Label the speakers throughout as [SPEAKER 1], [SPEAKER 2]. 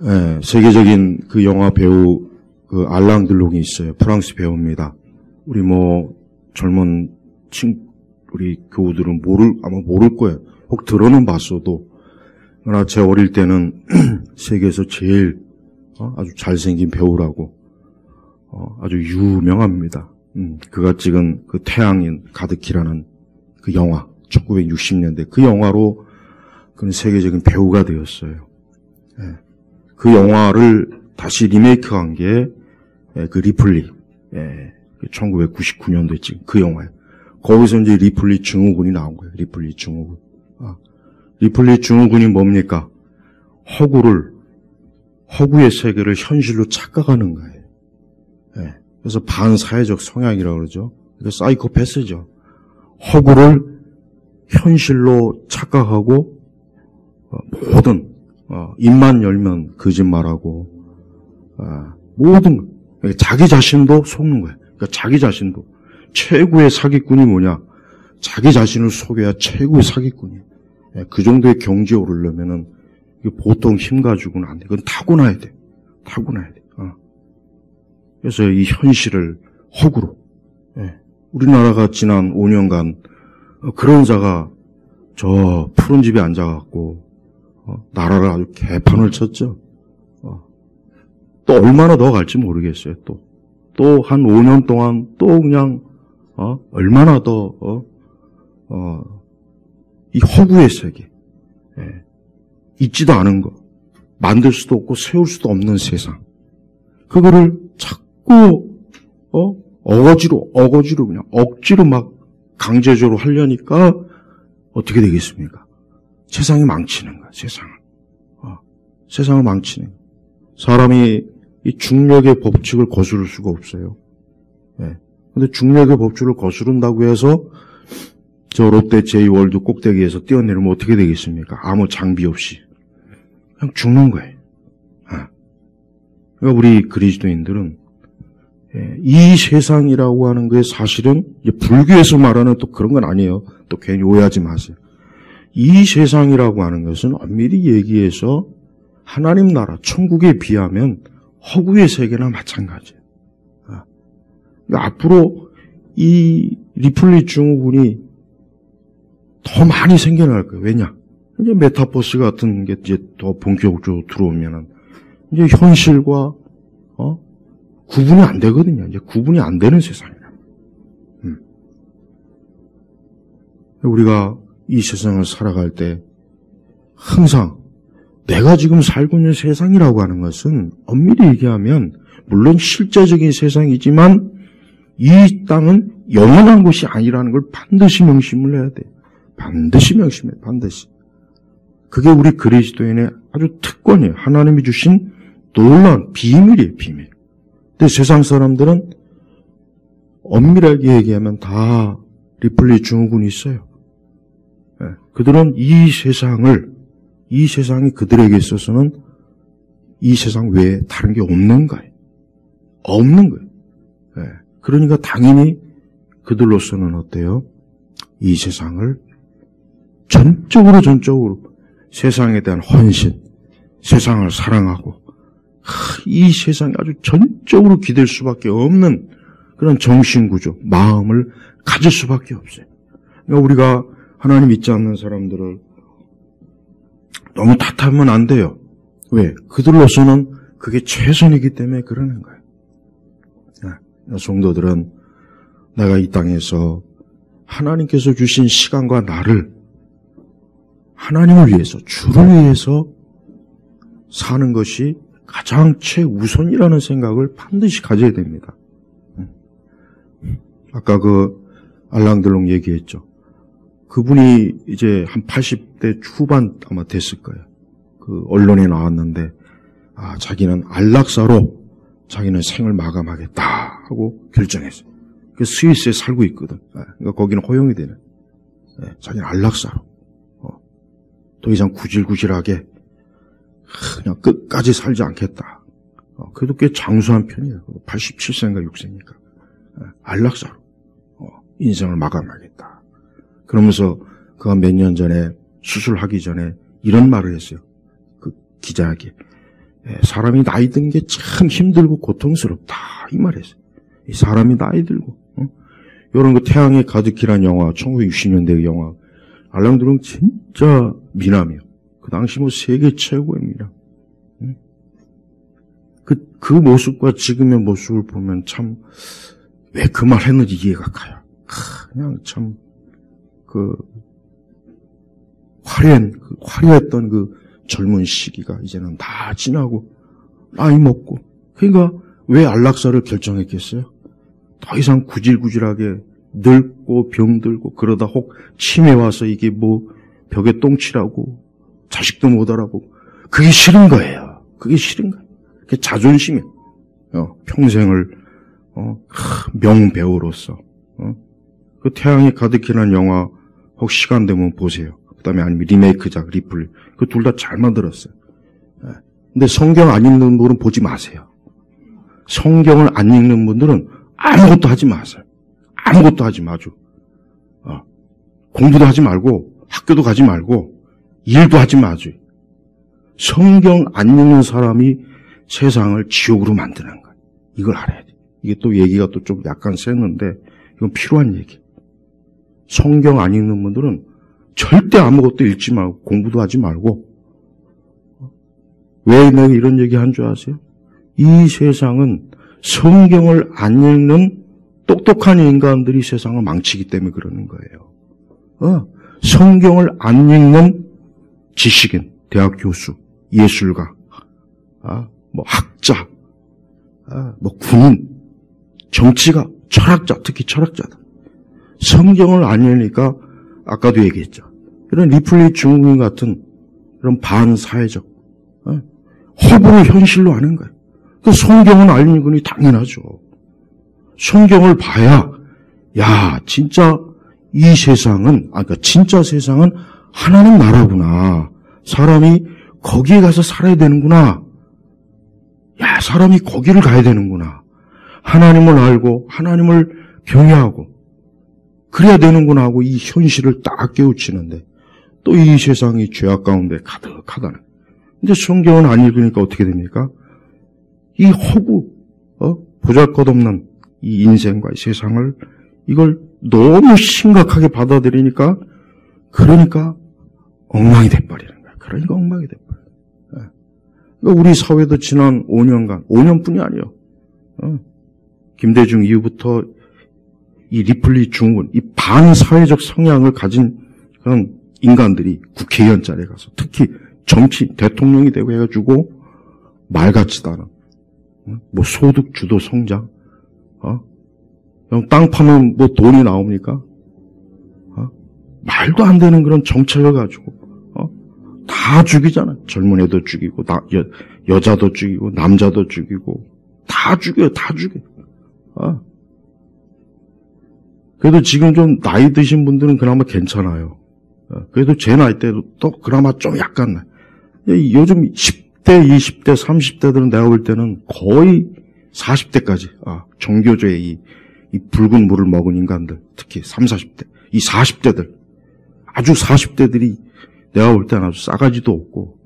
[SPEAKER 1] 예, 세계적인 그 영화 배우 그 알랑 들롱이 있어요. 프랑스 배우입니다. 우리 젊은 우리 교우들은 아마 모를 거예요. 혹 들어는 봤어도. 그러나 제 어릴 때는 세계에서 제일 아주 잘생긴 배우라고 아주 유명합니다. 그가 찍은 그 태양인 가득히라는 그 영화 1960년대 그 영화로 그는 세계적인 배우가 되었어요. 예. 그 영화를 다시 리메이크한 게 그 리플리 1999년도에 찍은 그 영화예요. 거기서 이제 리플리 증후군이 나온 거예요. 리플리 증후군. 리플리 증후군이 뭡니까? 허구의 세계를 현실로 착각하는 거예요. 예. 그래서 반사회적 성향이라고 그러죠. 이거 사이코패스죠. 허구를 현실로 착각하고 모든 입만 열면 거짓말하고 모든 자기 자신도 속는 거예요. 그러니까 자기 자신도 최고의 사기꾼이 뭐냐? 자기 자신을 속여야 최고의 사기꾼이에요. 그 정도의 경지에 오르려면은 보통 힘 가지고는 안 돼. 그건 타고나야 돼. 타고나야 돼. 그래서 이 현실을 허구로. 우리나라가 지난 5년간 그런 자가 저 푸른 집에 앉아갖고 나라를 아주 개판을 쳤죠. 또 얼마나 더 갈지 모르겠어요. 또 한 5년 동안 또 그냥 얼마나 더 이 허구의 세계, 있지도 않은 거, 만들 수도 없고 세울 수도 없는 세상, 그거를 자꾸 어거지로 그냥 억지로 막 강제적으로 하려니까 어떻게 되겠습니까? 세상이 망치는 거야. 세상을 망치는 거야. 사람이 이 중력의 법칙을 거스를 수가 없어요. 근데 중력의 법칙을 거스른다고 해서 저 롯데 제이월드 꼭대기에서 뛰어내리면 어떻게 되겠습니까? 아무 장비 없이. 그냥 죽는 거예요. 그러니까 우리 그리스도인들은 이 세상이라고 하는 게 사실은 불교에서 말하는 또 그런 건 아니에요. 또 괜히 오해하지 마세요. 이 세상이라고 하는 것은 엄밀히 얘기해서 하나님 나라, 천국에 비하면 허구의 세계나 마찬가지예요. 그러니까 앞으로 이 리플리 증후군이 더 많이 생겨날 거예요. 왜냐? 이제 메타버스 같은 게 이제 더 본격적으로 들어오면은 이제 현실과 구분이 안 되거든요. 이제 구분이 안 되는 세상이라. 우리가 이 세상을 살아갈 때 항상 내가 지금 살고 있는 세상이라고 하는 것은 엄밀히 얘기하면 물론 실제적인 세상이지만 이 땅은 영원한 곳이 아니라는 걸 반드시 명심을 해야 돼요. 반드시 명심해요. 반드시. 그게 우리 그리스도인의 아주 특권이에요. 하나님이 주신 놀라운 비밀이에요. 비밀. 근데 세상 사람들은 엄밀하게 얘기하면 다 리플리 증후군이 있어요. 그들은 이 세상이 그들에게 있어서는 이 세상 외에 다른 게 없는 거예요. 없는 거예요. 그러니까 당연히 그들로서는 어때요? 이 세상을 전적으로 세상에 대한 헌신, 세상을 사랑하고 이 세상에 아주 전적으로 기댈 수밖에 없는 그런 정신구조, 마음을 가질 수밖에 없어요. 그러니까 우리가 하나님 믿지 않는 사람들을 너무 탓하면 안 돼요. 왜? 그들로서는 그게 최선이기 때문에 그러는 거예요. 성도들은 내가 이 땅에서 하나님께서 주신 시간과 나를 하나님을 위해서, 주를 위해서 사는 것이 가장 최우선이라는 생각을 반드시 가져야 됩니다. 아까 그 알랑들롱 얘기했죠. 그분이 이제 한 80대 후반 아마 됐을 거예요. 그 언론에 나왔는데 자기는 안락사로 자기는 생을 마감하겠다 하고 결정했어요. 그 스위스에 살고 있거든. 그러니까 거기는 허용이 되는. 자기는 안락사로. 더 이상 구질구질하게 그냥 끝까지 살지 않겠다. 그래도 꽤 장수한 편이에요. 87세인가 6세니까. 안락사로 인생을 마감하겠다. 그러면서 그가 몇 년 전에 수술하기 전에 이런 말을 했어요. 그 기자에게. 사람이 나이 든 게 참 힘들고 고통스럽다 이 말이었어요. 사람이 나이 들고 이런 거 태양의 가득히란 영화 1960년대의 영화 알랑 드롱 진짜 미남이에요. 그 당시 뭐 세계 최고의 미남. 그 모습과 지금의 모습을 보면 참 왜 그 말 했는지 이해가 가요. 그냥 참 화려했던 그 젊은 시기가 이제는 다 지나고 나이 먹고 그러니까 왜 안락사를 결정했겠어요? 더 이상 구질구질하게 늙고 병들고 그러다 혹 치매 와서 이게 뭐 벽에 똥칠하고 자식도 못 알아보고 그게 싫은 거예요. 그게 싫은 거예요. 그게 자존심이에요. 평생을 명배우로서 그 태양이 가득히란 영화 혹 시간 되면 보세요. 그다음에 아니면 리메이크작 리플리 그 둘 다 잘 만들었어요. 근데 성경 안 읽는 분은 보지 마세요. 성경을 안 읽는 분들은 아무것도 하지 마세요. 아무것도 하지 마죠. 공부도 하지 말고 학교도 가지 말고 일도 하지 마죠. 성경 안 읽는 사람이 세상을 지옥으로 만드는 거예요. 이걸 알아야 돼. 이게 또 얘기가 또 좀 약간 셌는데 이건 필요한 얘기. 성경 안 읽는 분들은 절대 아무것도 읽지 말고 공부도 하지 말고 왜 내가 이런 얘기 한 줄 아세요? 이 세상은 성경을 안 읽는 똑똑한 인간들이 세상을 망치기 때문에 그러는 거예요. 성경을 안 읽는 지식인, 대학 교수, 예술가, 뭐 학자, 뭐 군인, 정치가, 철학자, 특히 철학자다. 성경을 안 읽으니까 아까도 얘기했죠. 이런 리플리 중국인 같은 이런 반사회적 허구를 현실로 하는 거예요. 그 성경은 안 읽으니 당연하죠. 성경을 봐야 야 진짜 이 세상은 그러니까 진짜 세상은 하나님 나라구나. 사람이 거기에 가서 살아야 되는구나. 야 사람이 거기를 가야 되는구나. 하나님을 알고 하나님을 경외하고 그래야 되는구나 하고 이 현실을 딱 깨우치는데 또 이 세상이 죄악 가운데 가득하다는. 근데 성경은 안 읽으니까 어떻게 됩니까? 이 허구, 보잘것없는 이 인생과 이 세상을 이걸 너무 심각하게 받아들이니까 그러니까 엉망이 돼버리는 거야. 그러니까 엉망이 돼버려. 그러니까 우리 사회도 지난 5년간, 5년뿐이 아니에요. 김대중 이후부터 이 리플리 중군, 이 반사회적 성향을 가진 그런 인간들이 국회의원 자리에 가서 특히 정치, 대통령이 되고 해가지고 말 같지도 않아. 뭐 소득 주도 성장, 땅 파면 뭐 돈이 나옵니까? 말도 안 되는 그런 정책을 가지고, 다 죽이잖아. 젊은 애도 죽이고, 여자도 죽이고, 남자도 죽이고, 다 죽여요, 다 죽여요. 그래도 지금 좀 나이 드신 분들은 그나마 괜찮아요. 그래도 제 나이 때도 또 그나마 좀 약간 나요. 요즘 10대, 20대, 30대들은 내가 볼 때는 거의 40대까지, 정교조의 이 붉은 물을 먹은 인간들, 특히 30, 40대, 이 40대들, 아주 40대들이 내가 볼 때는 아주 싸가지도 없고,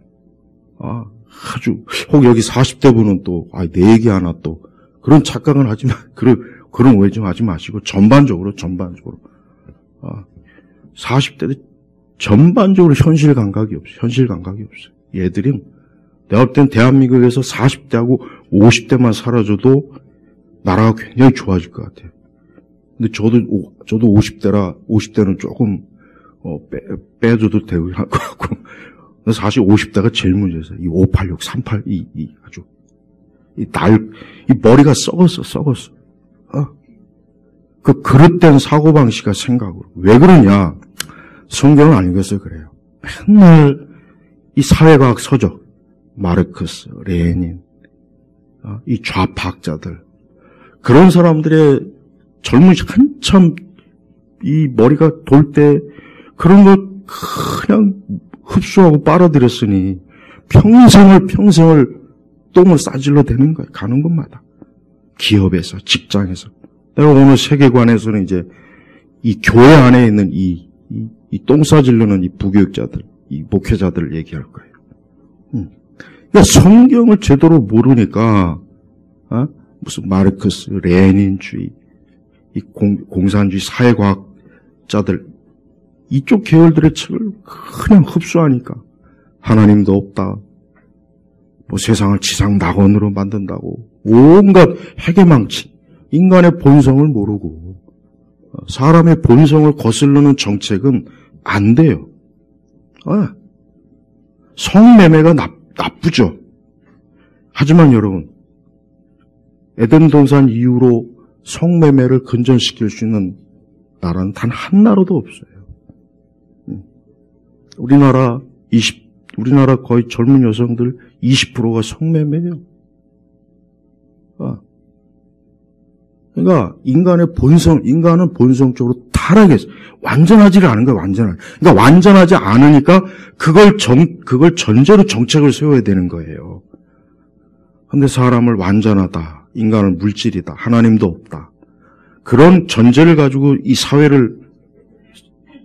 [SPEAKER 1] 아주, 혹 여기 40대 분은 또, 내 얘기 하나 또, 그런 착각은 하지 마, 그런 오해 좀 하지 마시고, 전반적으로, 40대들 전반적으로 현실 감각이 없어요. 얘들은 내가 볼 땐 대한민국에서 40대하고 50대만 살아줘도 나라가 굉장히 좋아질 것 같아요. 근데 저도 50대는 조금 빼줘도 되고 할 것 같고. 사실 50대가 제일 문제였어요. 이 586, 38, 아주 이 머리가 썩었어. 그 그릇된 사고방식과 생각으로. 왜 그러냐? 성경을 안 읽어서 그래요. 맨날 이 사회과학 서적, 마르크스, 레닌, 이 좌파학자들, 그런 사람들의 젊은 한참 이 머리가 돌 때 그런 거 그냥 흡수하고 빨아들였으니 평생을 똥을 싸질러 대는 거예요. 가는 곳마다. 기업에서, 직장에서. 내가 오늘 세계관에서는 이제 이 교회 안에 있는 이 똥 싸질러는 이 부교육자들, 이 목회자들을 얘기할 거예요. 그러니까 성경을 제대로 모르니까 무슨 마르크스, 레닌주의, 이 공산주의 사회과학자들 이쪽 계열들의 책을 그냥 흡수하니까 하나님도 없다. 뭐 세상을 지상 낙원으로 만든다고 온갖 해괴망치, 인간의 본성을 모르고 사람의 본성을 거스르는 정책은 안 돼요. 성매매가 나쁘죠. 하지만 여러분, 에덴 동산 이후로 성매매를 근절시킬 수 있는 나라는 단 한 나라도 없어요. 우리나라 거의 젊은 여성들 20%가 성매매예요. 그러니까 인간은 본성적으로 타락했어요. 완전하지를 않은 거예요, 그러니까 완전하지 않으니까 그걸 전제로 정책을 세워야 되는 거예요. 근데 사람을 완전하다, 인간은 물질이다, 하나님도 없다. 그런 전제를 가지고 이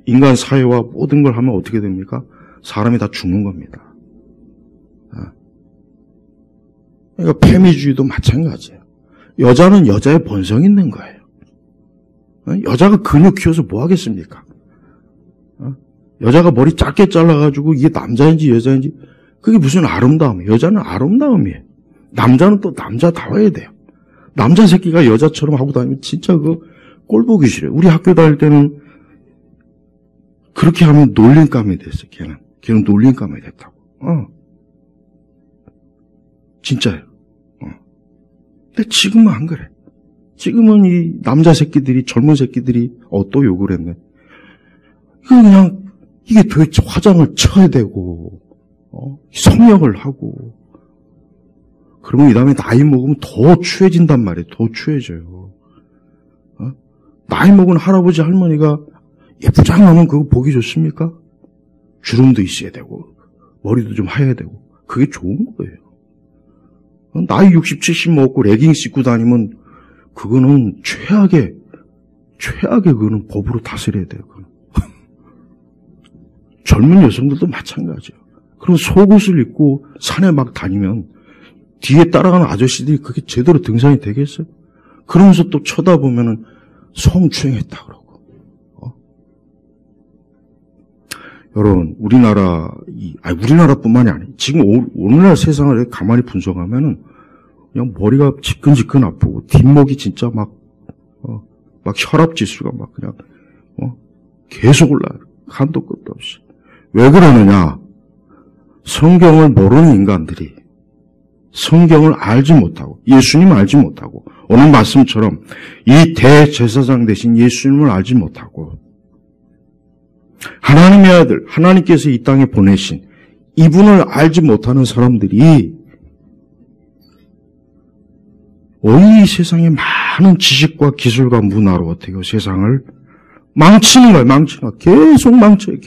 [SPEAKER 1] 인간 사회와 모든 걸 하면 어떻게 됩니까? 사람이 다 죽는 겁니다. 그러니까 페미주의도 마찬가지예요. 여자는 여자의 본성이 있는 거예요. 여자가 근육 키워서 뭐 하겠습니까? 여자가 머리 짧게 잘라가지고 이게 남자인지 여자인지 그게 무슨 아름다움이에요. 여자는 아름다움이에요. 남자는 또 남자다워야 돼요. 남자 새끼가 여자처럼 하고 다니면 진짜 꼴 보기 싫어요. 우리 학교 다닐 때는 그렇게 하면 놀림감이 됐어요. 걔는 놀림감이 됐다고. 진짜요. 근데 지금은 안 그래. 지금은 이 남자 새끼들이, 젊은 새끼들이, 또 욕을 했네. 이게 도대체 화장을 쳐야 되고, 성형을 하고, 그러면 이 다음에 나이 먹으면 더 추해진단 말이에요. 더 추해져요. 나이 먹은 할아버지, 할머니가 예쁘장하면 그거 보기 좋습니까? 주름도 있어야 되고, 머리도 좀 하얘야 되고, 그게 좋은 거예요. 나이 60, 70 먹고 레깅스 입고 다니면 그거는 최악의 그거는 법으로 다스려야 돼요. 젊은 여성들도 마찬가지예요. 그럼 속옷을 입고 산에 막 다니면 뒤에 따라가는 아저씨들이 그게 제대로 등산이 되겠어요? 그러면서 또 쳐다보면은 성추행했다 그러고. 여러분, 우리나라뿐만이 아니에요. 지금 오늘날 세상을 가만히 분석하면은 그냥 머리가 지끈지끈 아프고 뒷목이 진짜 막 혈압 지수가 막 그냥 계속 올라요. 한도 끝도 없이. 왜 그러느냐? 성경을 모르는 인간들이 성경을 알지 못하고 예수님을 알지 못하고 오늘 말씀처럼 이 대제사장 대신 예수님을 알지 못하고 하나님의 아들, 하나님께서 이 땅에 보내신 이분을 알지 못하는 사람들이 이 세상에 많은 지식과 기술과 문화로 어떻게 세상을 망치는 거예요. 계속 망쳐요.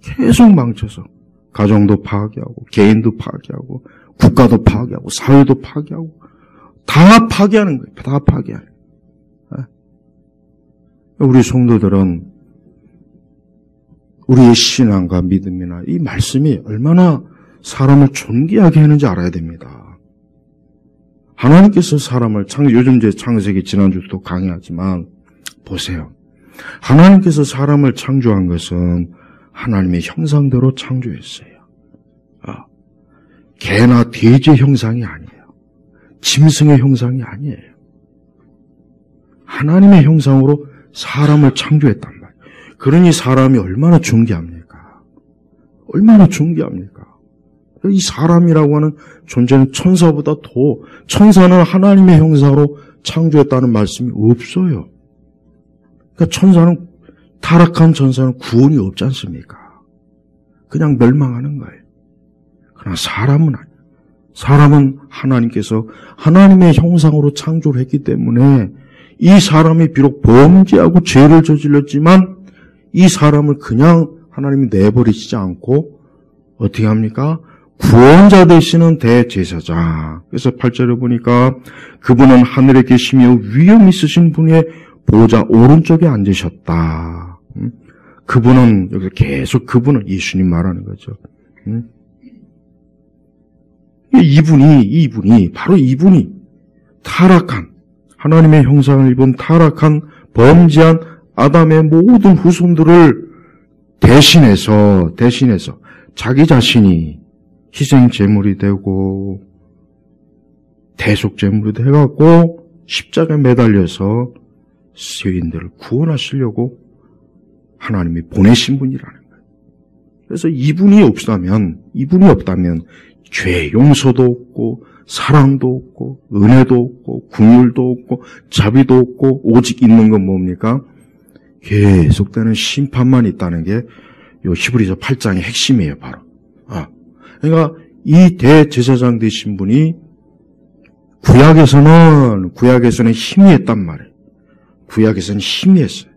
[SPEAKER 1] 계속 망쳐서 가정도 파괴하고 개인도 파괴하고 국가도 파괴하고 사회도 파괴하고 다 파괴하는 거예요. 다 파괴하는 거예요. 우리 성도들은 우리의 신앙과 믿음이나 이 말씀이 얼마나 사람을 존귀하게 하는지 알아야 됩니다. 하나님께서 사람을 요즘 제 창세기 지난주도 강의하지만 보세요. 하나님께서 사람을 창조한 것은 하나님의 형상대로 창조했어요. 개나 돼지의 형상이 아니에요. 짐승의 형상이 아니에요. 하나님의 형상으로 사람을 창조했단 말이에요. 그러니 사람이 얼마나 존귀합니까? 얼마나 존귀합니까? 이 사람이라고 하는 존재는 천사보다 천사는 하나님의 형상으로 창조했다는 말씀이 없어요. 그러니까 타락한 천사는 구원이 없지 않습니까? 그냥 멸망하는 거예요. 그러나 사람은 아니에요. 사람은 하나님께서 하나님의 형상으로 창조를 했기 때문에 이 사람이 비록 범죄하고 죄를 저질렀지만 이 사람을 그냥 하나님이 내버리시지 않고 어떻게 합니까? 구원자 되시는 대제사장. 그래서 8절에 보니까 그분은 하늘에 계시며 위엄 있으신 분의 보좌 오른쪽에 앉으셨다. 그분은 여기서 계속 그분은 예수님 말하는 거죠. 바로 이분이 타락한, 하나님의 형상을 입은 타락한 범죄한 아담의 모든 후손들을 대신해서 자기 자신이 희생 제물이 되고 대속 제물이 돼갖고 십자가에 매달려서 죄인들을 구원하시려고 하나님이 보내신 분이라는 거예요. 그래서 이분이 없다면 죄 용서도 없고 사랑도 없고 은혜도 없고 긍휼도 없고 자비도 없고 오직 있는 건 뭡니까? 계속되는 심판만 있다는 게 요 히브리서 8장의 핵심이에요, 바로. 그러니까 이 대제사장 되신 분이 구약에서는 힘이 했단 말이에요. 구약에서는 힘이 했어요.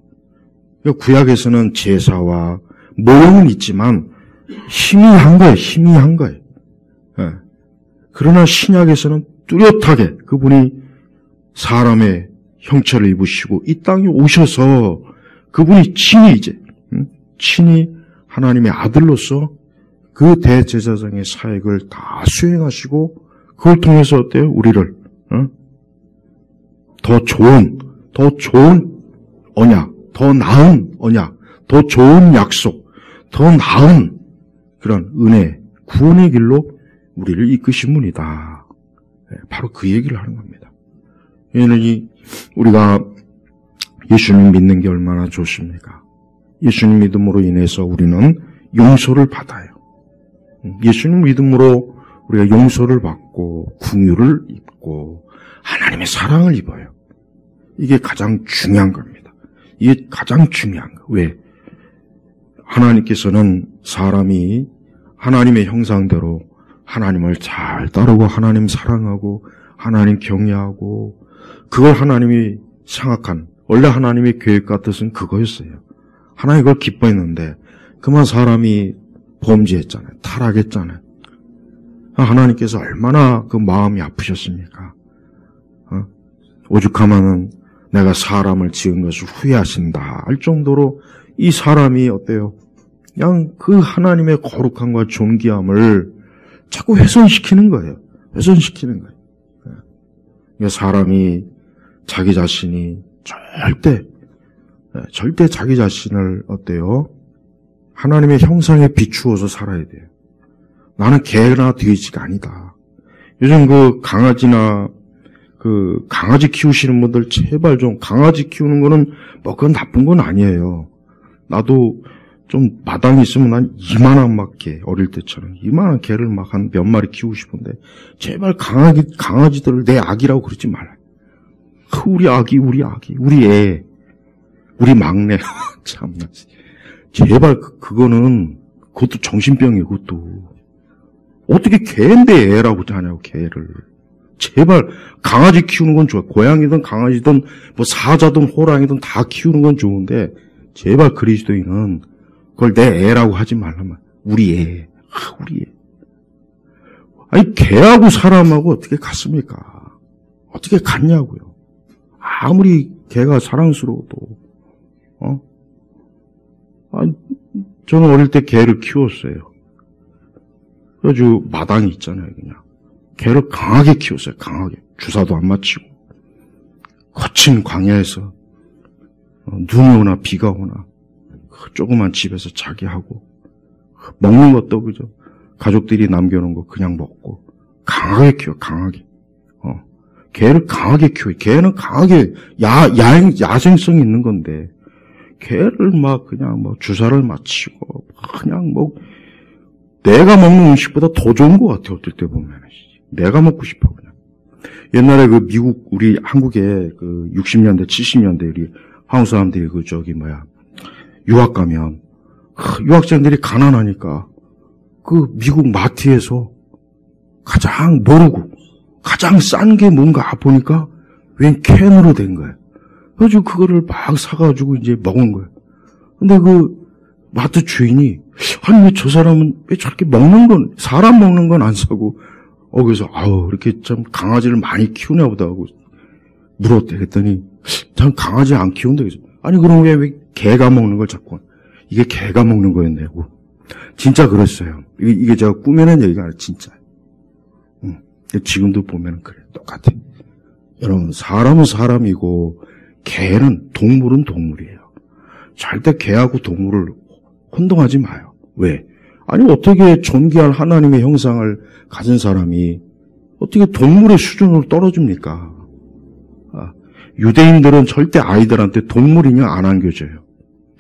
[SPEAKER 1] 그러니까 구약에서는 제사와 모형은 있지만 힘이 한 거예요. 예. 그러나 신약에서는 뚜렷하게 그분이 사람의 형체를 입으시고 이 땅에 오셔서 그분이 친히 하나님의 아들로서 그 대제사장의 사역을 다 수행하시고 그걸 통해서 어때요? 우리를 더 좋은 언약, 더 나은 언약, 더 좋은 약속, 더 나은 그런 은혜, 구원의 길로 우리를 이끄신 분이다. 바로 그 얘기를 하는 겁니다. 얘는 우리가 예수님 믿는 게 얼마나 좋습니까? 예수님 믿음으로 인해서 우리는 용서를 받아요. 예수님 믿음으로 우리가 용서를 받고 긍휼을 입고 하나님의 사랑을 입어요. 이게 가장 중요한 겁니다. 이게 가장 중요한 거. 왜? 하나님께서는 사람이 하나님의 형상대로 하나님을 잘 따르고 하나님 사랑하고 하나님 경외하고 그걸 하나님이 생각한 원래 하나님의 계획과 뜻은 그거였어요. 하나님 그걸 기뻐했는데 그만 사람이 범죄했잖아요. 타락했잖아요. 하나님께서 얼마나 그 마음이 아프셨습니까? 오죽하면은 내가 사람을 지은 것을 후회하신다 할 정도로 이 사람이 어때요? 그냥 그 하나님의 거룩함과 존귀함을 자꾸 훼손시키는 거예요. 사람이 자기 자신이 절대 자기 자신을 어때요? 하나님의 형상에 비추어서 살아야 돼요. 나는 개나 돼지가 아니다. 요즘 강아지 키우시는 분들 제발 좀 강아지 키우는 거는 뭐 그건 나쁜 건 아니에요. 나도 좀 마당이 있으면 난 이만한 막 개, 어릴 때처럼 이만한 개를 막 한 몇 마리 키우고 싶은데 제발 강아지들을 내 아기라고 그러지 말아요. 우리 아기, 우리 애, 우리 막내. 참나. 제발 그것도 정신병이에요, 그것도. 어떻게 개인데 애라고 하냐고, 개를. 제발 강아지 키우는 건 좋아. 고양이든 강아지든 뭐 사자든 호랑이든 다 키우는 건 좋은데 제발 그리스도인은 그걸 내 애라고 하지 말라면 우리 애. 우리 애. 아니 개하고 사람하고 어떻게 같습니까? 어떻게 같냐고요. 아무리 개가 사랑스러워도 아니, 저는 어릴 때 개를 키웠어요. 아주 마당이 있잖아요, 그냥. 개를 강하게 키웠어요, 강하게. 주사도 안 맞히고. 거친 광야에서 눈이 오나 비가 오나 조그만 집에서 자기 하고 먹는 것도 그죠. 가족들이 남겨놓은 거 그냥 먹고 강하게 키워, 강하게. 개를 강하게 키워요. 개는 강하게 야생성이 있는 건데 개를 막 그냥 뭐 주사를 맞히고 그냥 뭐 내가 먹는 음식보다 더 좋은 것 같아요. 어떨 때 보면 내가 먹고 싶어 그냥. 옛날에 그 미국 우리 한국에 그 60년대 70년대 우리 한국 사람들이 그 유학 가면 유학생들이 가난하니까 그 미국 마트에서 가장 모르고 가장 싼 게 뭔가 보니까 웬 캔으로 된 거예요. 그래가지고 그거를 막 사가지고 이제 먹은 거예요. 근데 그 마트 주인이 아니 왜 저 사람은 왜 저렇게 사람 먹는 건 안 사고 그래서 이렇게 참 강아지를 많이 키우나 보다 하고 물었대. 그랬더니 전 강아지 안 키운다. 그래서 아니 그럼 왜 개가 먹는 걸 자꾸 이게 개가 먹는 거였냐고. 진짜 그랬어요. 이게 제가 꾸며낸 얘기가 아니라 진짜. 지금도 보면 그래. 똑같아. 여러분, 사람은 사람이고, 동물은 동물이에요. 절대 개하고 동물을 혼동하지 마요. 왜? 아니, 어떻게 존귀한 하나님의 형상을 가진 사람이 어떻게 동물의 수준으로 떨어집니까? 유대인들은 절대 아이들한테 동물 인형 안 안겨줘요.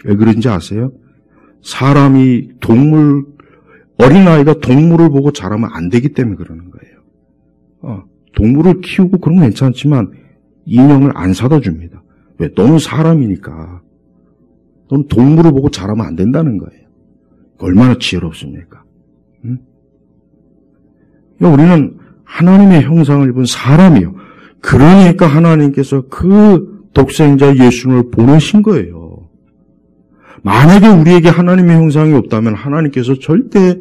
[SPEAKER 1] 왜 그런지 아세요? 사람이 어린아이가 동물을 보고 자라면 안 되기 때문에 그러는 거예요. 동물을 키우고 그런 건 괜찮지만 인형을 안 사다 줍니다. 왜? 너는 사람이니까. 너는 동물을 보고 자라면 안 된다는 거예요. 얼마나 지혜롭습니까? 응? 우리는 하나님의 형상을 입은 사람이요. 그러니까 하나님께서 그 독생자 예수를 보내신 거예요. 만약에 우리에게 하나님의 형상이 없다면 하나님께서 절대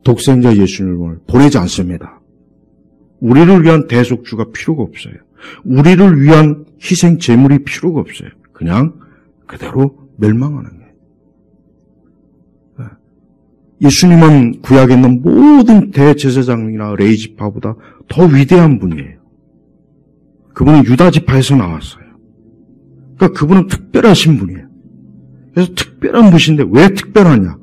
[SPEAKER 1] 독생자 예수님을 보내지 않습니다. 우리를 위한 대속주가 필요가 없어요. 우리를 위한 희생 제물이 필요가 없어요. 그냥 그대로 멸망하는 거예요. 예수님은 구약에 있는 모든 대제사장이나 레위지파보다 더 위대한 분이에요. 그분은 유다 지파에서 나왔어요. 그러니까 그분은 특별하신 분이에요. 그래서 특별한 분인데 왜 특별하냐?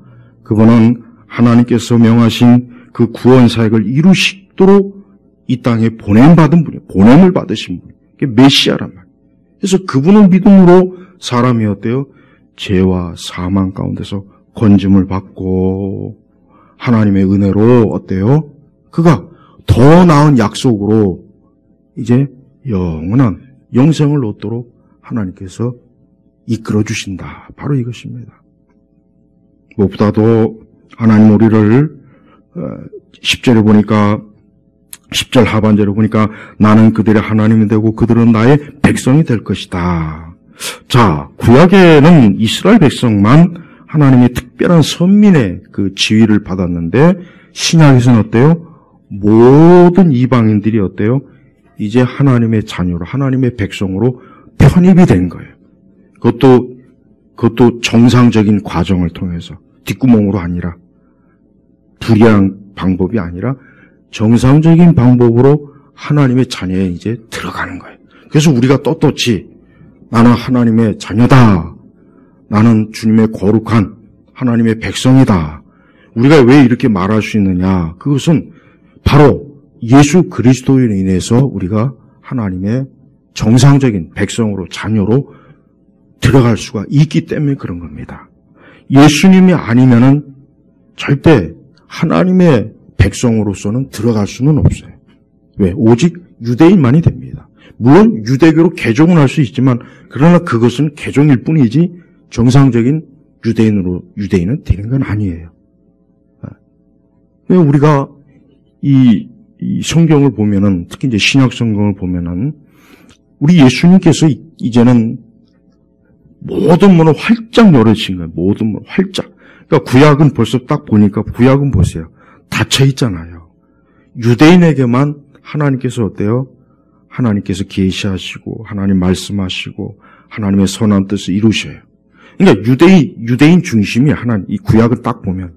[SPEAKER 1] 그분은 하나님께서 명하신 그 구원 사역을 이루시도록 이 땅에 보냄받은 분이에요. 보냄을 받으신 분이에요. 그게 메시아란 말이에요. 그래서 그분을 믿음으로 사람이 어때요? 죄와 사망 가운데서 건짐을 받고 하나님의 은혜로 어때요? 그가 더 나은 약속으로 이제 영원한 영생을 얻도록 하나님께서 이끌어 주신다. 바로 이것입니다. 무엇보다도 하나님 우리를 10절에 보니까 10절 하반절에 보니까 나는 그들의 하나님이 되고 그들은 나의 백성이 될 것이다. 자, 구약에는 이스라엘 백성만 하나님의 특별한 선민의 그 지위를 받았는데 신약에서는 어때요? 모든 이방인들이 어때요? 이제 하나님의 자녀로 하나님의 백성으로 편입이 된 거예요. 그것도 정상적인 과정을 통해서 뒷구멍으로 아니라 불이한 방법이 아니라 정상적인 방법으로 하나님의 자녀에 이제 들어가는 거예요. 그래서 우리가 떳떳이 나는 하나님의 자녀다. 나는 주님의 거룩한 하나님의 백성이다. 우리가 왜 이렇게 말할 수 있느냐? 그것은 바로 예수 그리스도로 인해서 우리가 하나님의 정상적인 백성으로 자녀로 들어갈 수가 있기 때문에 그런 겁니다. 예수님이 아니면은 절대 하나님의 백성으로서는 들어갈 수는 없어요. 왜? 오직 유대인만이 됩니다. 물론 유대교로 개종은 할 수 있지만 그러나 그것은 개종일 뿐이지 정상적인 유대인은 되는 건 아니에요. 우리가 이 성경을 보면은 특히 이제 신약 성경을 보면은 우리 예수님께서 이제는 모든 문을 활짝 열어주신 거예요. 모든 문을 활짝. 그러니까 구약은 벌써 딱 보니까 구약은 보세요. 닫혀 있잖아요. 유대인에게만 하나님께서 어때요? 하나님께서 계시하시고 하나님 말씀하시고 하나님의 선한 뜻을 이루셔요. 그러니까 유대인 중심이 하나님. 이 구약을 딱 보면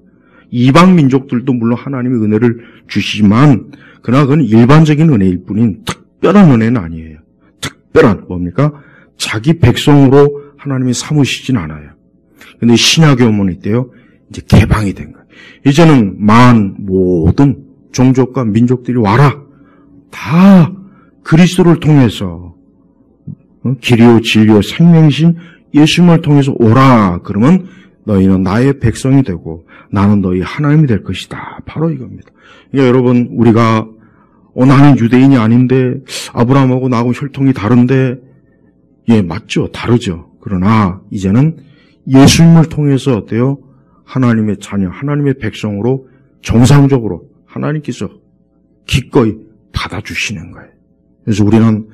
[SPEAKER 1] 이방 민족들도 물론 하나님의 은혜를 주시지만 그러나 그건 일반적인 은혜일 뿐인 특별한 은혜는 아니에요. 특별한 뭡니까? 자기 백성으로 하나님이 삼으시진 않아요. 근데 신약에 오면 이때요. 이제 개방이 된 거예요. 이제는 모든 종족과 민족들이 와라. 다 그리스도를 통해서 길이요 진리요 생명이신 예수님을 통해서 오라. 그러면 너희는 나의 백성이 되고 나는 너희 하나님이 될 것이다. 바로 이겁니다. 그러니까 여러분 우리가 나는 유대인이 아닌데 아브라함하고 나하고 혈통이 다른데 예 맞죠. 다르죠. 그러나 이제는 예수님을 통해서 어때요? 하나님의 자녀, 하나님의 백성으로 정상적으로 하나님께서 기꺼이 받아주시는 거예요. 그래서 우리는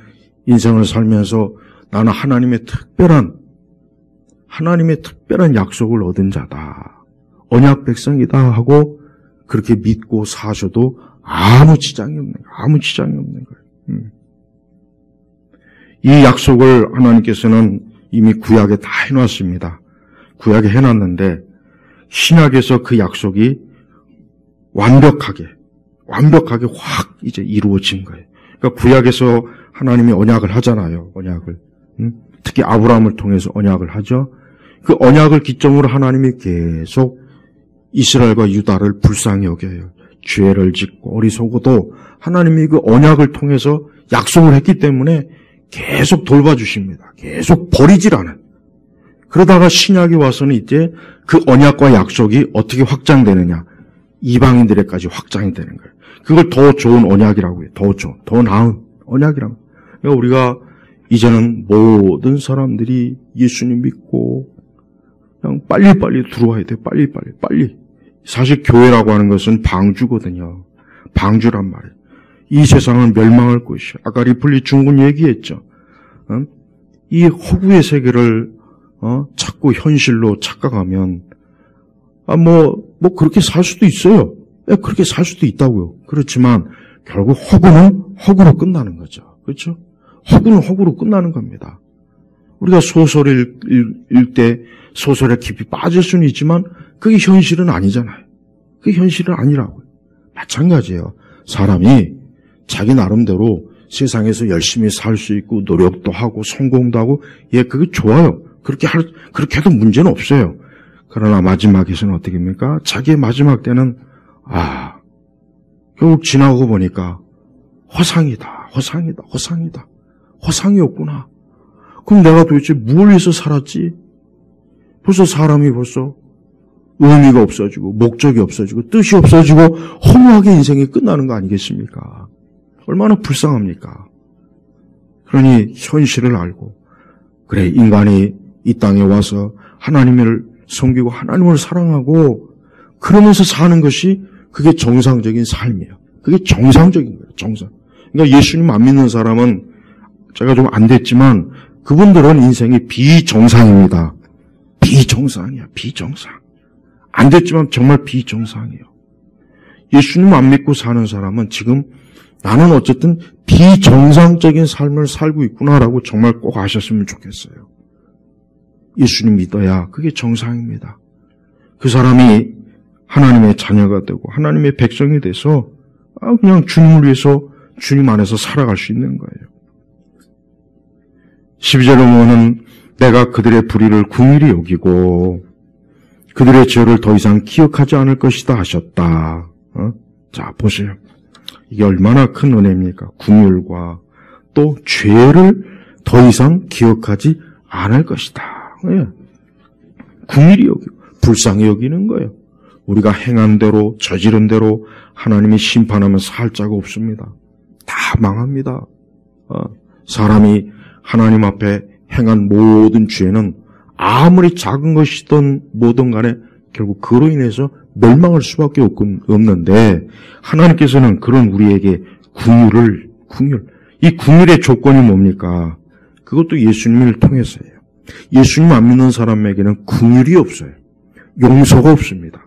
[SPEAKER 1] 인생을 살면서 나는 하나님의 특별한 약속을 얻은 자다. 언약 백성이다 하고 그렇게 믿고 사셔도 아무 지장이 없는 거예요. 이 약속을 하나님께서는 이미 구약에 다 해놨습니다. 구약에 해놨는데 신약에서 그 약속이 완벽하게 완벽하게 확 이제 이루어진 거예요. 그러니까 구약에서 하나님이 언약을 하잖아요. 언약을. 특히 아브라함을 통해서 언약을 하죠. 그 언약을 기점으로 하나님이 계속 이스라엘과 유다를 불쌍히 여겨요. 죄를 짓고 어리석어도 하나님이 그 언약을 통해서 약속을 했기 때문에 계속 돌봐주십니다. 계속 버리질 않아요. 그러다가 신약이 와서는 이제 그 언약과 약속이 어떻게 확장되느냐. 이방인들에까지 확장이 되는 거예요. 그걸 더 좋은 언약이라고 해요. 더 좋은, 더 나은 언약이라고. 그러니까 우리가 이제는 모든 사람들이 예수님 믿고 그냥 빨리빨리 들어와야 돼요. 빨리. 사실 교회라고 하는 것은 방주거든요. 방주란 말이에요. 이 세상은 멸망할 것이요. 아까 리플리 중군 얘기했죠. 이 허구의 세계를 자꾸 현실로 착각하면 뭐 그렇게 살 수도 있어요. 그렇게 살 수도 있다고요. 그렇지만 결국 허구는 허구로 끝나는 거죠. 그렇죠? 허구는 허구로 끝나는 겁니다. 우리가 소설을 읽을 때 소설에 깊이 빠질 수는 있지만 그게 현실은 아니잖아요. 그게 현실은 아니라고요. 마찬가지예요. 사람이 자기 나름대로 세상에서 열심히 살 수 있고 노력도 하고 성공도 하고 그게 좋아요. 그렇게 해도 문제는 없어요. 그러나 마지막에서는 어떻게 합니까? 자기의 마지막 때는 결국 지나고 보니까 허상이었구나. 그럼 내가 도대체 뭘 위해서 살았지? 벌써 사람이 의미가 없어지고 목적이 없어지고 뜻이 없어지고 허무하게 인생이 끝나는 거 아니겠습니까? 얼마나 불쌍합니까? 그러니 현실을 알고 그래 인간이 이 땅에 와서 하나님을 섬기고 하나님을 사랑하고 그러면서 사는 것이 그게 정상적인 삶이에요. 그게 정상적인 거예요. 정상. 그러니까 예수님 안 믿는 사람은 제가 좀 안 됐지만 그분들은 인생이 비정상입니다. 비정상이야. 비정상. 안 됐지만 정말 비정상이에요. 예수님 안 믿고 사는 사람은 지금 나는 어쨌든 비정상적인 삶을 살고 있구나라고 정말 꼭 아셨으면 좋겠어요. 예수님 믿어야 그게 정상입니다. 그 사람이 하나님의 자녀가 되고 하나님의 백성이 돼서 그냥 주님을 위해서 주님 안에서 살아갈 수 있는 거예요. 12절에 보면 내가 그들의 불의를 긍휼히 여기고 그들의 죄를 더 이상 기억하지 않을 것이다 하셨다. 자 보세요. 이게 얼마나 큰 은혜입니까? 긍휼과 또 죄를 더 이상 기억하지 않을 것이다. 긍휼히 여기고 불쌍히 여기는 거예요. 우리가 행한 대로 저지른 대로 하나님이 심판하면 살 자가 없습니다. 다 망합니다. 사람이 하나님 앞에 행한 모든 죄는 아무리 작은 것이든 뭐든 간에 결국 그로 인해서 멸망할 수밖에 없는데 하나님께서는 그런 우리에게 긍휼. 이 긍휼의 조건이 뭡니까? 그것도 예수님을 통해서예요. 예수님 안 믿는 사람에게는 긍휼이 없어요. 용서가 없습니다.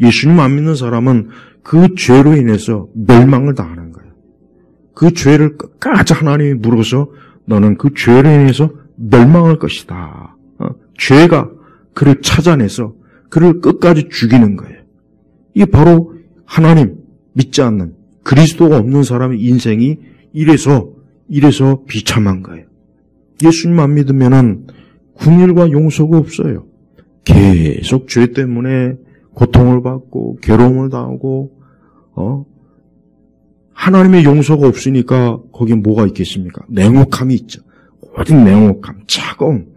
[SPEAKER 1] 예수님 안 믿는 사람은 그 죄로 인해서 멸망을 당하는 거예요. 그 죄를 끝까지 하나님이 물어서 너는 그 죄로 인해서 멸망할 것이다. 죄가 그를 찾아내서 그를 끝까지 죽이는 거예요. 이게 바로 하나님 믿지 않는 그리스도가 없는 사람의 인생이 이래서 비참한 거예요. 예수님 안 믿으면은 긍휼과 용서가 없어요. 계속 죄 때문에 고통을 받고 괴로움을 당하고 하나님의 용서가 없으니까 거기에 뭐가 있겠습니까? 냉혹함이 있죠. 모든 냉혹함, 차가움,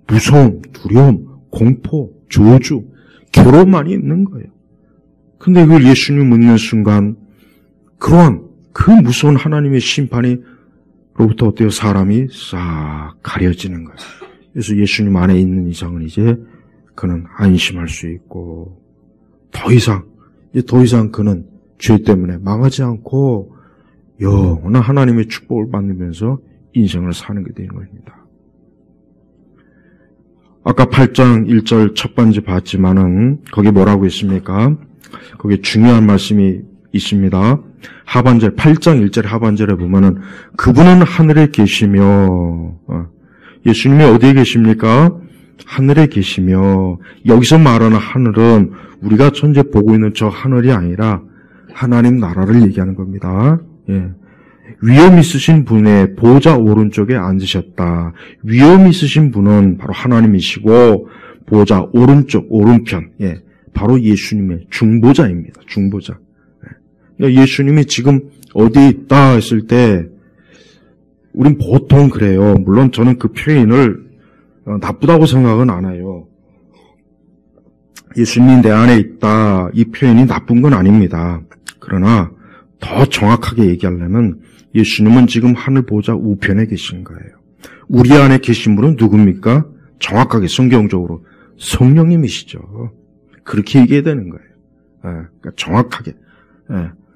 [SPEAKER 1] 무서움, 두려움, 공포, 저주, 괴로움만이 있는 거예요. 근데 그걸 예수님 믿는 순간 그러한 그 무서운 하나님의 심판으로부터 어때요? 사람이 싹 가려지는 거예요. 그래서 예수님 안에 있는 이상은 이제 그는 안심할 수 있고 더 이상 그는 죄 때문에 망하지 않고 영원한 하나님의 축복을 받으면서 인생을 사는 게 되는 겁니다. 아까 8장 1절 첫 번째 봤지만은 거기 뭐라고 했습니까? 거기 중요한 말씀이 있습니다. 하반절 8장 1절 하반절에 보면은 그분은 하늘에 계시며 예수님이 어디에 계십니까? 하늘에 계시며 여기서 말하는 하늘은 우리가 현재 보고 있는 저 하늘이 아니라 하나님 나라를 얘기하는 겁니다. 예. 위엄 있으신 분의 보좌 오른쪽에 앉으셨다. 위엄 있으신 분은 바로 하나님이시고 보좌 오른쪽, 오른편, 예, 바로 예수님의 중보자입니다. 중보자. 그러니까 예수님이 지금 어디에 있다 했을 때 우린 보통 그래요. 물론 저는 그 표현을 나쁘다고 생각은 안 해요. 예수님이 내 안에 있다, 이 표현이 나쁜 건 아닙니다. 그러나 더 정확하게 얘기하려면 예수님은 지금 하늘 보좌 우편에 계신 거예요. 우리 안에 계신 분은 누굽니까? 정확하게 성경적으로 성령님이시죠. 그렇게 얘기해야 되는 거예요. 그러니까 정확하게.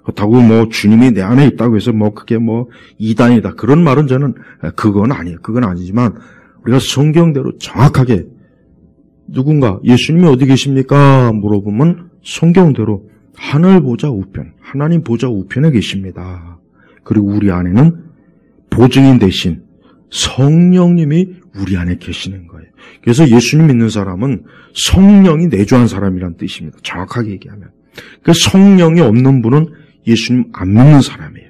[SPEAKER 1] 그렇다고 뭐 주님이 내 안에 있다고 해서 뭐 그게 뭐 이단이다 그런 말은 저는 그건 아니에요. 그건 아니지만 우리가 성경대로 정확하게 누군가 예수님이 어디 계십니까? 물어보면 성경대로 하늘 보좌 우편, 하나님 보좌 우편에 계십니다. 그리고 우리 안에는 보증인 대신 성령님이 우리 안에 계시는 거예요. 그래서 예수님 믿는 사람은 성령이 내주한 사람이란 뜻입니다. 정확하게 얘기하면. 그 성령이 없는 분은 예수님 안 믿는 사람이에요.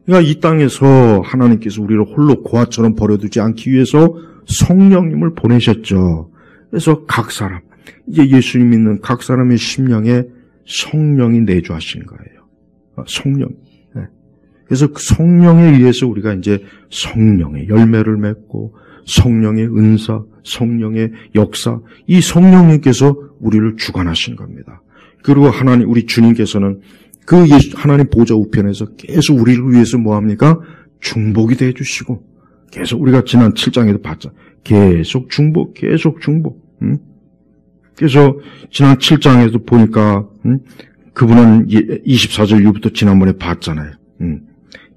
[SPEAKER 1] 그러니까 이 땅에서 하나님께서 우리를 홀로 고아처럼 버려두지 않기 위해서 성령님을 보내셨죠. 그래서 각 사람, 이제 예수님 믿는 각 사람의 심령에 성령이 내주하신 거예요. 성령. 그래서 그 성령에 의해서 우리가 이제 성령의 열매를 맺고 성령의 은사, 성령의 역사, 이 성령님께서 우리를 주관하신 겁니다. 그리고 하나님, 우리 주님께서는 그 하나님 보좌 우편에서 계속 우리를 위해서 뭐합니까? 중복이 되어주시고, 계속 우리가 지난 7장에도 봤죠. 계속 중복, 계속 중복. 그래서 지난 7장에도 보니까 그분은 24절 이후부터 지난번에 봤잖아요.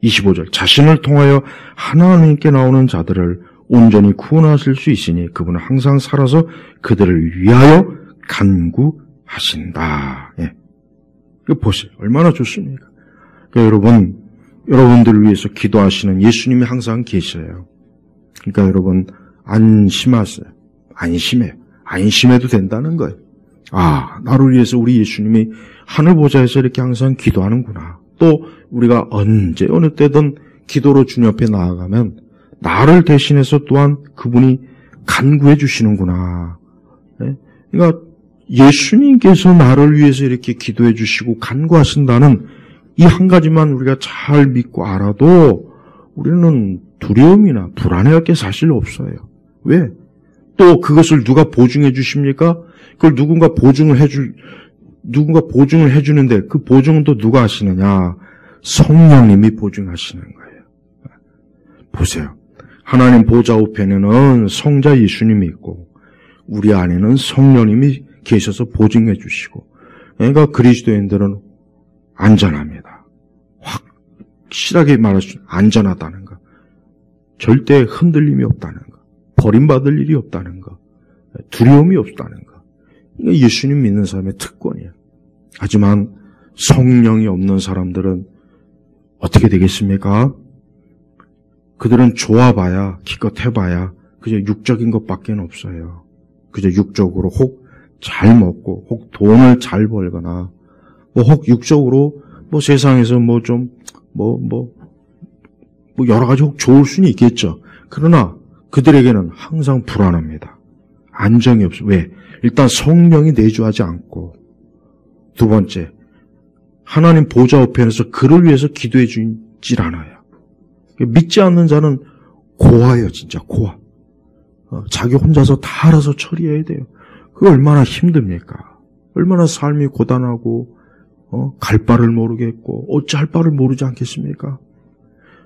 [SPEAKER 1] 25절 자신을 통하여 하나님께 나오는 자들을 온전히 구원하실 수 있으니 그분은 항상 살아서 그들을 위하여 간구하신다. 예. 이거 보세요. 얼마나 좋습니까? 그러니까 여러분들을 위해서 기도하시는 예수님이 항상 계셔요. 그러니까 여러분 안심하세요. 안심해요. 안심해도 된다는 거예요. 아, 나를 위해서 우리 예수님이 하늘 보좌에서 이렇게 항상 기도하는구나. 또 우리가 언제 어느 때든 기도로 주님 앞에 나아가면 나를 대신해서 또한 그분이 간구해 주시는구나. 네? 그러니까 예수님께서 나를 위해서 이렇게 기도해 주시고 간구하신다는 이 한 가지만 우리가 잘 믿고 알아도 우리는 두려움이나 불안해할 게 사실 없어요. 왜? 또 그것을 누가 보증해 주십니까? 그걸 누군가 보증을 해주는데 그 보증은 또 누가 하시느냐? 성령님이 보증하시는 거예요. 보세요. 하나님 보좌 우편에는 성자 예수님이 있고 우리 안에는 성령님이 계셔서 보증해 주시고, 그러니까 그리스도인들은 안전합니다. 확실하게 말할 수 안전하다는 거. 절대 흔들림이 없다는 거. 버림받을 일이 없다는 거. 두려움이 없다는 거. 이게 예수님 믿는 사람의 특권이에요. 하지만 성령이 없는 사람들은 어떻게 되겠습니까? 그들은 좋아봐야, 기껏 해봐야 그저 육적인 것밖에 없어요. 그저 육적으로 혹 잘 먹고, 혹 돈을 잘 벌거나, 혹 육적으로 세상에서 여러 가지 혹 좋을 수는 있겠죠. 그러나 그들에게는 항상 불안합니다. 안정이 없어요. 왜? 일단 성령이 내주하지 않고, 두 번째, 하나님 보좌 우편에서 그를 위해서 기도해 주질 않아요. 믿지 않는 자는 고아예요, 진짜 고아. 자기 혼자서 다 알아서 처리해야 돼요. 그게 얼마나 힘듭니까? 얼마나 삶이 고단하고 갈 바를 모르겠고 어찌할 바를 모르지 않겠습니까?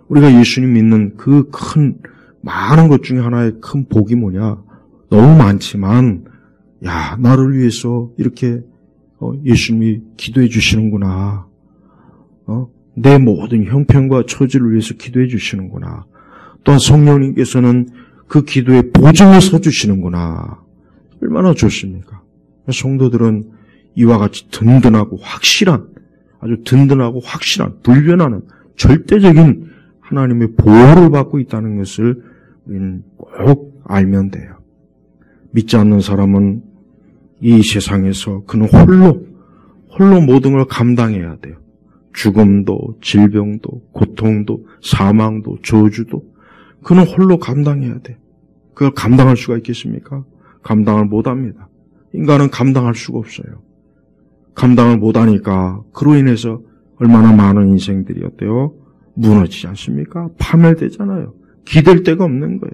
[SPEAKER 1] 우리가 예수님 믿는 그 큰 많은 것 중에 하나의 큰 복이 뭐냐? 너무 많지만 야, 나를 위해서 이렇게 예수님이 기도해 주시는구나. 내 모든 형편과 처지를 위해서 기도해 주시는구나. 또한 성령님께서는 그 기도에 보증을 서주시는구나. 얼마나 좋습니까? 성도들은 이와 같이 든든하고 확실한, 아주 든든하고 확실한, 불변하는 절대적인 하나님의 보호를 받고 있다는 것을 우리는 꼭 알면 돼요. 믿지 않는 사람은 이 세상에서 그는 홀로 홀로 모든 걸 감당해야 돼요. 죽음도, 질병도, 고통도, 사망도, 저주도 그는 홀로 감당해야 돼. 그걸 감당할 수가 있겠습니까? 감당을 못합니다. 인간은 감당할 수가 없어요. 감당을 못하니까 그로 인해서 얼마나 많은 인생들이 어때요? 무너지지 않습니까? 파멸되잖아요. 기댈 데가 없는 거예요.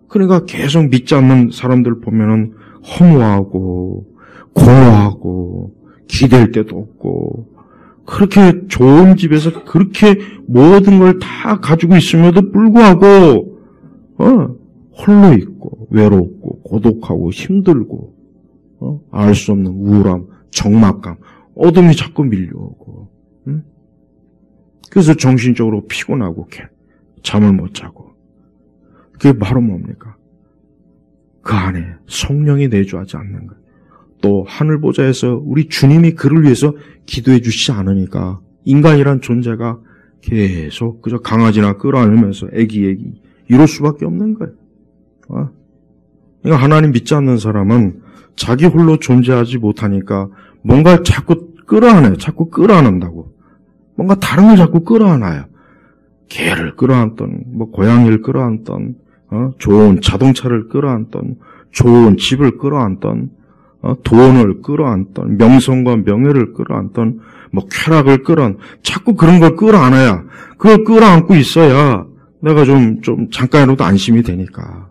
[SPEAKER 1] 그러니까 계속 믿지 않는 사람들 보면은 허무하고 공허하고 기댈 데도 없고 그렇게 좋은 집에서 그렇게 모든 걸 다 가지고 있음에도 불구하고 홀로 있고 외롭고 고독하고 힘들고 알 수 없는 우울함, 적막감, 어둠이 자꾸 밀려오고 그래서 정신적으로 피곤하고 잠을 못 자고 그게 바로 뭡니까? 그 안에 성령이 내주하지 않는 거예요. 또 하늘 보좌에서 우리 주님이 그를 위해서 기도해 주시지 않으니까 인간이란 존재가 계속 그저 강아지나 끌어안으면서 애기 이럴 수밖에 없는 거예요. 그러니까 하나님 믿지 않는 사람은 자기 홀로 존재하지 못하니까 뭔가 자꾸 끌어안아요. 자꾸 끌어안는다고. 뭔가 다른 걸 자꾸 끌어안아요. 개를 끌어안던, 고양이를 끌어안던, 좋은 자동차를 끌어안던, 좋은 집을 끌어안던, 돈을 끌어안던, 명성과 명예를 끌어안던, 쾌락을 자꾸 그런 걸 끌어안아야, 그걸 끌어안고 있어야 내가 좀 잠깐이라도 안심이 되니까.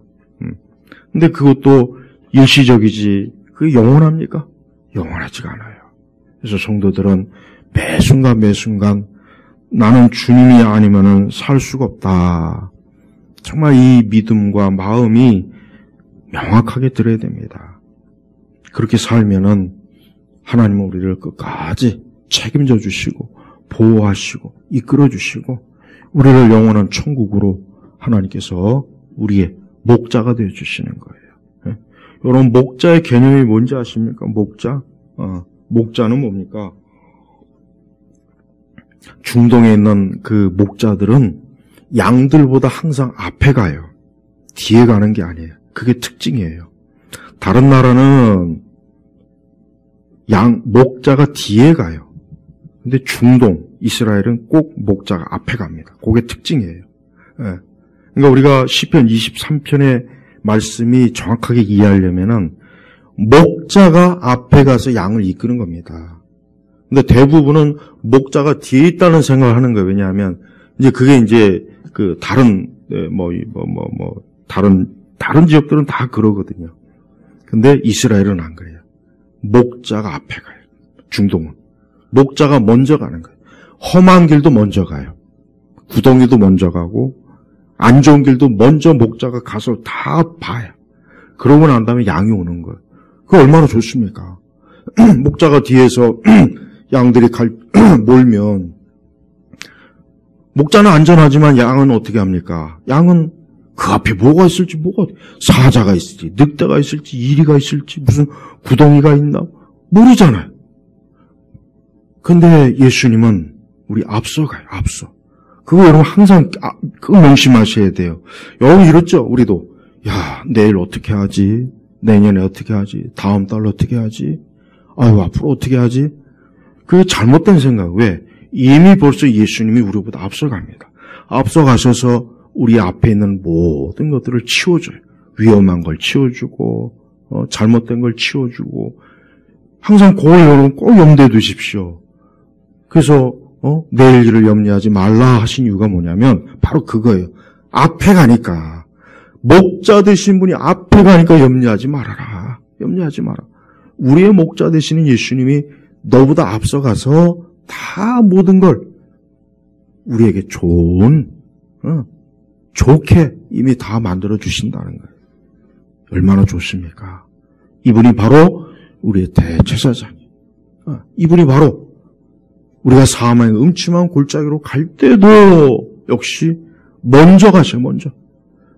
[SPEAKER 1] 근데 그것도 일시적이지, 그게 영원합니까? 영원하지가 않아요. 그래서 성도들은 매순간 나는 주님이 아니면은 살 수가 없다. 정말 이 믿음과 마음이 명확하게 들어야 됩니다. 그렇게 살면은 하나님은 우리를 끝까지 책임져 주시고 보호하시고 이끌어 주시고 우리를 영원한 천국으로 하나님께서 우리의 목자가 되어 주시는 거예요. 여러분 목자의 개념이 뭔지 아십니까? 목자? 목자는 뭡니까? 중동에 있는 그 목자들은 양들보다 항상 앞에 가요. 뒤에 가는 게 아니에요. 그게 특징이에요. 다른 나라는 목자가 뒤에 가요. 근데 중동, 이스라엘은 꼭 목자가 앞에 갑니다. 그게 특징이에요. 그러니까 우리가 시편 23편의 말씀이 정확하게 이해하려면은 목자가 앞에 가서 양을 이끄는 겁니다. 근데 대부분은 목자가 뒤에 있다는 생각을 하는 거예요. 왜냐하면 이제 그게 이제 그 다른 다른 지역들은 다 그러거든요. 근데 이스라엘은 안 그래요. 목자가 앞에 가요. 중동은 목자가 먼저 가는 거예요. 험한 길도 먼저 가요. 구덩이도 먼저 가고 안 좋은 길도 먼저 목자가 가서 다 봐요. 그러고 난 다음에 양이 오는 거예요. 그거 얼마나 좋습니까? 목자가 뒤에서 양들이 몰면 목자는 안전하지만 양은 어떻게 합니까? 양은 그 앞에 뭐가 있을지 사자가 있을지 늑대가 있을지 이리가 있을지 무슨 구덩이가 있나 모르잖아요. 근데 예수님은 우리 앞서가요. 앞서. 그거 여러분 항상 그거 명심하셔야 돼요. 여러분 이렇죠? 우리도 야 내일 어떻게 하지? 내년에 어떻게 하지? 다음 달 어떻게 하지? 아유 앞으로 어떻게 하지? 그게 잘못된 생각. 왜? 이미 벌써 예수님이 우리보다 앞서갑니다. 앞서가셔서 우리 앞에 있는 모든 것들을 치워줘요. 위험한 걸 치워주고 잘못된 걸 치워주고 항상 그걸 여러분 꼭 염두에 두십시오. 그래서 내일 일을 염려하지 말라 하신 이유가 뭐냐면 바로 그거예요. 앞에 가니까 목자 되신 분이 앞에 가니까 염려하지 말아라. 염려하지 마라. 우리의 목자 되시는 예수님이 너보다 앞서가서 다 모든 걸 우리에게 좋게 이미 다 만들어 주신다는 거예요. 얼마나 좋습니까? 이분이 바로 우리의 대제사장이에요. 이분이 바로 우리가 사망의 음침한 골짜기로 갈 때도 역시 먼저 가셔, 먼저.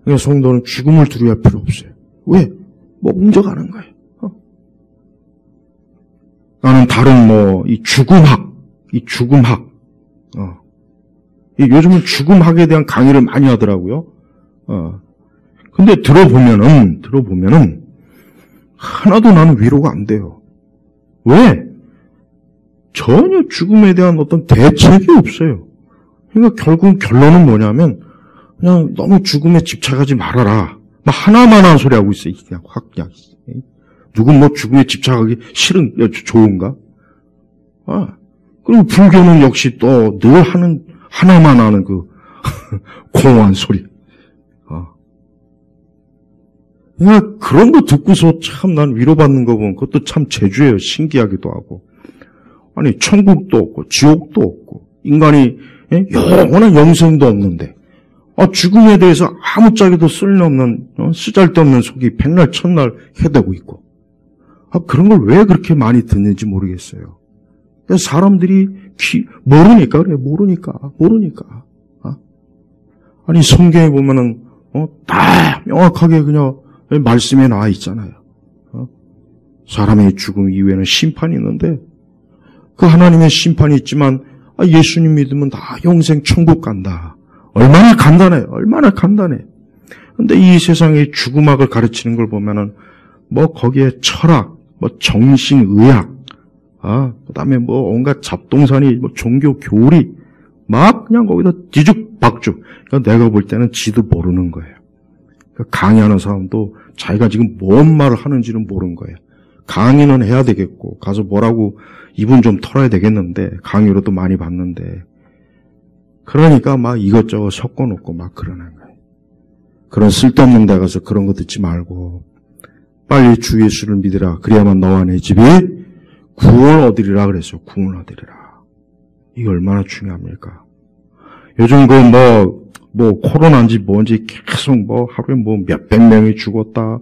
[SPEAKER 1] 그러니까 성도는 죽음을 두려워할 필요 없어요. 왜? 먼저 가는 거예요. 나는 다른 이 죽음학, 요즘은 죽음학에 대한 강의를 많이 하더라고요. 근데 들어보면은 하나도 나는 위로가 안 돼요. 왜? 전혀 죽음에 대한 어떤 대책이 없어요. 그러니까 결국 결론은 뭐냐면 그냥 너무 죽음에 집착하지 말아라. 막 하나만 한 소리 하고 있어요. 그냥 확 그냥. 누군 뭐 죽음에 집착하기 싫은 좋은가? 그리고 불교는 역시 또 늘 하나만 하는 그 공허한 소리. 그러니까 그런 거 듣고서 참 난 위로받는 거 보면 그것도 참 재주예요. 신기하기도 하고. 아니 천국도 없고 지옥도 없고 인간이 영원한 영생도 없는데 죽음에 대해서 아무짝에도 쓸데없는 쓰잘데없는 속이 백날 천날 해대고 있고 그런 걸 왜 그렇게 많이 듣는지 모르겠어요. 사람들이 모르니까 그래. 모르니까. 아니 성경에 보면은 다 명확하게 그냥 말씀에 나와 있잖아요. 사람의 죽음 이후에는 심판이 있는데 그 하나님의 심판이 있지만 예수님 믿으면 다 영생 천국 간다. 얼마나 간단해. 근데 이 세상의 죽음학을 가르치는 걸 보면은 뭐 거기에 철학, 뭐 정신의학, 그다음에 뭐 온갖 잡동사니, 뭐 종교 교리 막 그냥 거기다 뒤죽박죽. 그러니까 내가 볼 때는 지도 모르는 거예요. 그러니까 강의하는 사람도 자기가 지금 뭔 말을 하는지는 모르는 거예요. 강의는 해야 되겠고 가서 뭐라고 입은 좀 털어야 되겠는데 강의로도 많이 봤는데 그러니까 막 이것저것 섞어놓고 막 그러는 거예요. 그런 쓸데없는 데 가서 그런 거 듣지 말고 빨리 주 예수를 믿으라. 그래야만 너와 내 집이 구원을 얻으리라 그랬어요. 구원을 얻으리라. 이게 얼마나 중요합니까? 요즘 뭐 코로나인지 뭔지 계속 뭐 하루에 뭐 몇백 명이 죽었다.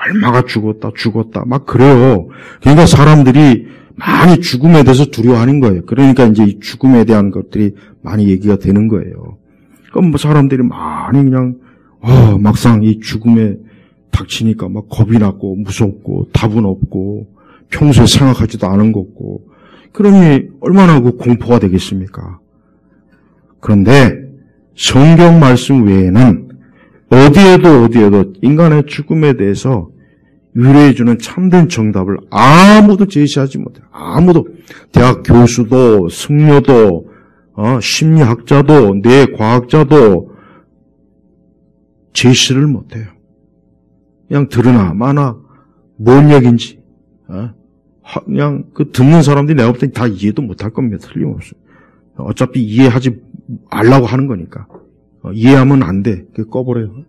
[SPEAKER 1] 얼마가 죽었다. 막 그래요. 그러니까 사람들이 많이 죽음에 대해서 두려워하는 거예요. 그러니까 이제 이 죽음에 대한 것들이 많이 얘기가 되는 거예요. 그럼 뭐 사람들이 많이 그냥 막상 이 죽음에 닥치니까 막 겁이 나고 무섭고 답은 없고 평소에 생각하지도 않은 거고 그러니 얼마나 그 공포가 되겠습니까? 그런데 성경 말씀 외에는 어디에도 인간의 죽음에 대해서 위로해주는 참된 정답을 아무도 제시하지 못해요. 아무도. 대학 교수도, 승려도, 심리학자도, 뇌과학자도 제시를 못해요. 그냥 들으나 마나 뭔 얘기인지. 그냥 그 듣는 사람들이 내가 볼 땐 다 이해도 못할 겁니다. 틀림없어요. 어차피 이해하지 말라고 하는 거니까. 이해하면 안 돼. 꺼버려요.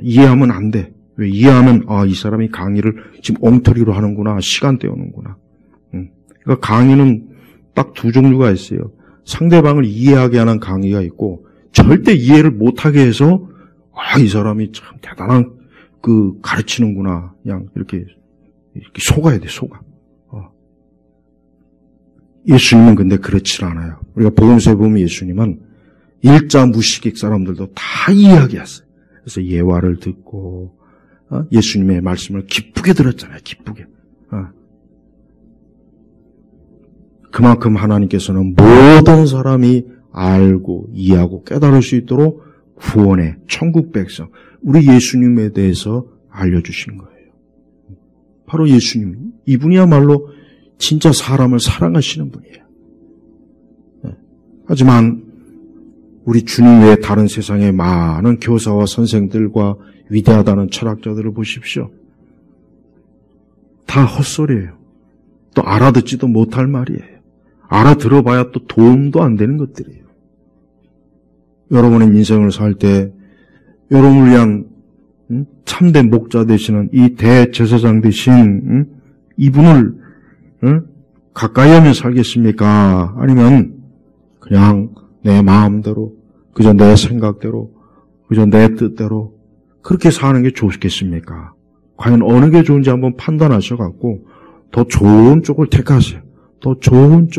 [SPEAKER 1] 이해하면 안 돼. 왜 이해하면 이 사람이 강의를 지금 엉터리로 하는구나. 시간 때우는구나. 그러니까 강의는 딱 두 종류가 있어요. 상대방을 이해하게 하는 강의가 있고 절대 이해를 못하게 해서 이 사람이 참 대단한 가르치는구나. 그냥 이렇게 속아야 돼. 속아. 예수님은 근데 그렇지 않아요. 우리가 복음서에 보면 예수님은 일자 무식익 사람들도 다 이해하게 했어요. 그래서 예화를 듣고 예수님의 말씀을 기쁘게 들었잖아요. 기쁘게. 그만큼 하나님께서는 모든 사람이 알고 이해하고 깨달을 수 있도록 구원의 천국 백성, 우리 예수님에 대해서 알려주시는 거예요. 바로 예수님. 이분이야말로 진짜 사람을 사랑하시는 분이에요. 하지만 우리 주님 외에 다른 세상의 많은 교사와 선생들과 위대하다는 철학자들을 보십시오. 다 헛소리예요. 또 알아듣지도 못할 말이에요. 알아들어봐야 또 도움도 안 되는 것들이에요. 여러분의 인생을 살 때 여러분을 위한 참된 목자 되시는 이 대제사장 되신 이분을 가까이 하며 살겠습니까? 아니면 그냥 내 마음대로, 그저 내 생각대로, 그저 내 뜻대로 그렇게 사는 게 좋겠습니까? 과연 어느 게 좋은지 한번 판단하셔갖고 더 좋은 쪽을 택하세요. 더 좋은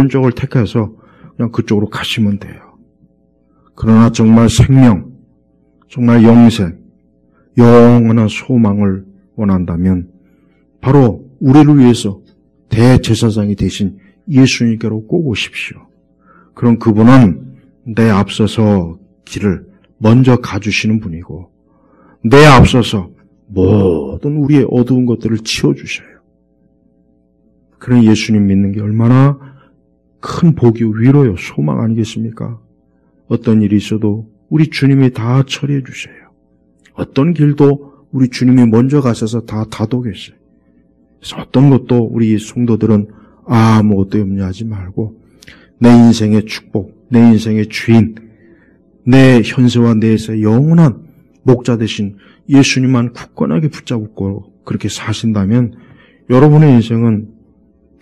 [SPEAKER 1] 쪽을 택해서 그냥 그쪽으로 가시면 돼요. 그러나 정말 생명, 정말 영생, 영원한 소망을 원한다면 바로 우리를 위해서 대제사장이 되신 예수님께로 꼭 오십시오. 그럼 그분은 내 앞서서 길을 먼저 가주시는 분이고 내 앞서서 모든 우리의 어두운 것들을 치워주셔요. 그런 예수님 믿는 게 얼마나 큰 복이 위로요, 소망 아니겠습니까? 어떤 일이 있어도 우리 주님이 다 처리해 주셔요. 어떤 길도 우리 주님이 먼저 가셔서 다 다독였어요. 그래서 어떤 것도 우리 성도들은 아무것도 염려하지 말고 내 인생의 축복, 내 인생의 주인, 내 현세와 내세의 영원한 목자 되신 예수님만 굳건하게 붙잡고 그렇게 사신다면 여러분의 인생은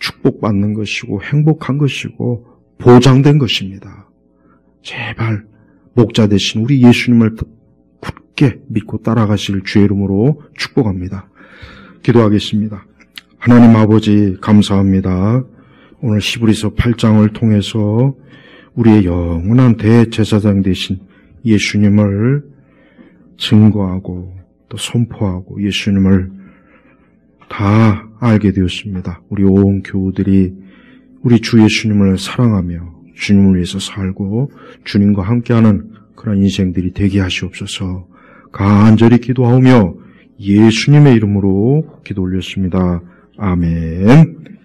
[SPEAKER 1] 축복받는 것이고 행복한 것이고 보장된 것입니다. 제발 목자 되신 우리 예수님을 굳게 믿고 따라가실 주의 이름으로 축복합니다. 기도하겠습니다. 하나님 아버지 감사합니다. 오늘 히브리서 8장을 통해서 우리의 영원한 대제사장 되신 예수님을 증거하고 또 선포하고 예수님을 다 알게 되었습니다. 우리 온 교우들이 우리 주 예수님을 사랑하며 주님을 위해서 살고 주님과 함께하는 그런 인생들이 되게 하시옵소서. 간절히 기도하오며 예수님의 이름으로 기도 올렸습니다. 아멘.